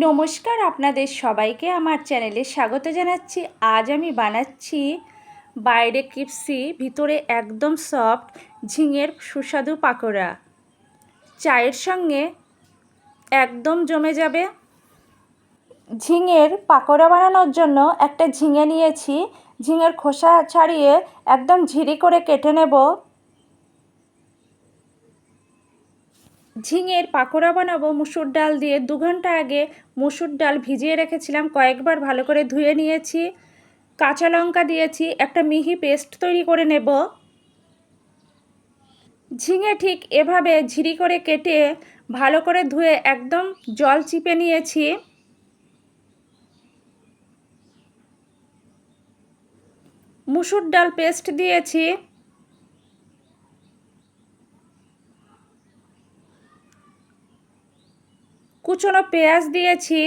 নমস্কার, আপনাদের সবাইকে আমার চ্যানেলে স্বাগত জানাচ্ছি। আজ আমি বানাচ্ছি বাইরে ক্রিপসি ভিতরে একদম সফট ঝিঙের সুস্বাদু পাকোড়া। চায়ের সঙ্গে একদম জমে যাবে। ঝিঙের পাকোড়া বানানোর জন্য একটা ঝিঙে নিয়েছি। ঝিঙের খোসা ছাড়িয়ে একদম ঝিরি করে কেটে নেব। ঝিঙের পাকোড়া বানাবো মুসুর ডাল দিয়ে। 2 ঘন্টা আগে মুসুর ডাল ভিজিয়ে রেখেছিলাম, কয়েকবার ভালো করে ধুয়ে নিয়েছি। কাঁচা লঙ্কা দিয়েছি, একটা মিহি পেস্ট তৈরি করে নেব। ঝিঙে ঠিক এভাবে ঝিরি করে কেটে ভালো করে ধুয়ে একদম জল চিপে নিয়েছি। মুসুর ডাল পেস্ট দিয়েছি। কুচনো পেঁয়াজ দিয়েছি।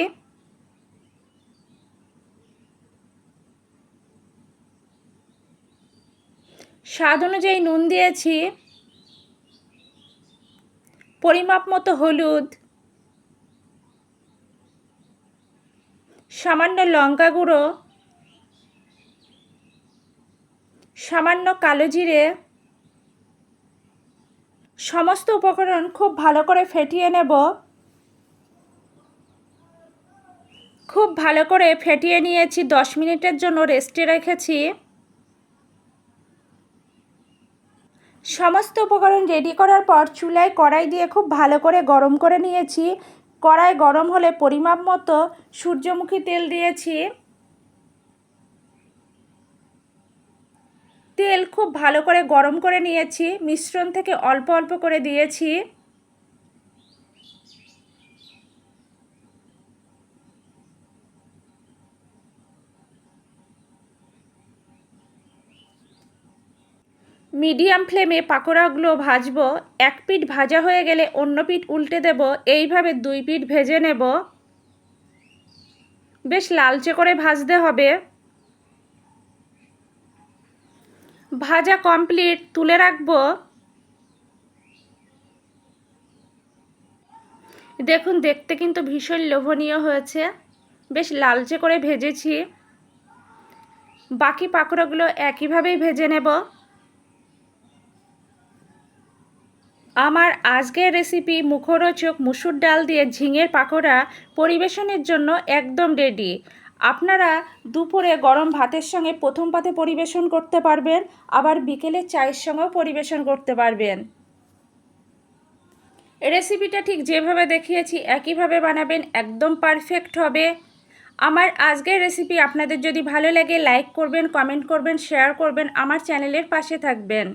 স্বাদ অনুযায়ী নুন দিয়েছি। পরিমাপ মতো হলুদ, সামান্য লঙ্কা গুঁড়ো, সামান্য কালো জিরে। সমস্ত উপকরণ খুব ভালো করে ফেটিয়ে নেব। খুব ভালো করে ফেটিয়ে নিয়েছি, 10 মিনিটের জন্য রেস্টে রেখেছি। সমস্ত উপকরণ রেডি করার পর চুলায় কড়াই দিয়ে খুব ভালো করে গরম করে নিয়েছি। কড়াই গরম হলে পরিমাপ মতো সূর্যমুখী তেল দিয়েছি। তেল খুব ভালো করে গরম করে নিয়েছি, মিশ্রণ থেকে অল্প অল্প করে দিয়েছি। মিডিয়াম ফ্লেমে পাকোড়াগুলো ভাজবো। এক পিঠ ভাজা হয়ে গেলে অন্য পিঠ উল্টে দেব। এইভাবে 2 পিঠ ভেজে নেব। বেশ লালচে করে ভাজতে হবে। ভাজা কমপ্লিট, তুলে রাখবো। দেখুন, দেখতে কিন্তু ভীষণ লোভনীয় হয়েছে। বেশ লালচে করে ভেজেছি। বাকি পাকোড়াগুলো একইভাবেই ভেজে নেব। আমার আজকের রেসিপি মুখরোচক মুসুর ডাল দিয়ে ঝিঙের পাকোড়া পরিবেশনের জন্য একদম রেডি। আপনারা দুপুরে গরম ভাতের সঙ্গে প্রথম পাতে পরিবেশন করতে পারবেন, আবার বিকেলে চায়ের সঙ্গেও পরিবেশন করতে পারবেন। রেসিপিটা ঠিক যেভাবে দেখিয়েছি একইভাবে বানাবেন, একদম পারফেক্ট হবে। আমার আজকের রেসিপি আপনাদের যদি ভালো লাগে লাইক করবেন, কমেন্ট করবেন, শেয়ার করবেন, আমার চ্যানেলের পাশে থাকবেন।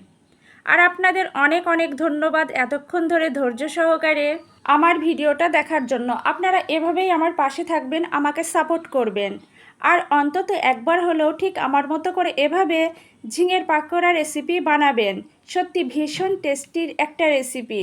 আর আপনাদের অনেক অনেক ধন্যবাদ এতক্ষণ ধরে ধৈর্য সহকারে আমার ভিডিওটা দেখার জন্য। আপনারা এভাবেই আমার পাশে থাকবেন, আমাকে সাপোর্ট করবেন। আর অন্তত একবার হলেও ঠিক আমার মতো করে এভাবে ঝিঙের পাকোড়া রেসিপি বানাবেন। সত্যি ভীষণ টেস্টির একটা রেসিপি।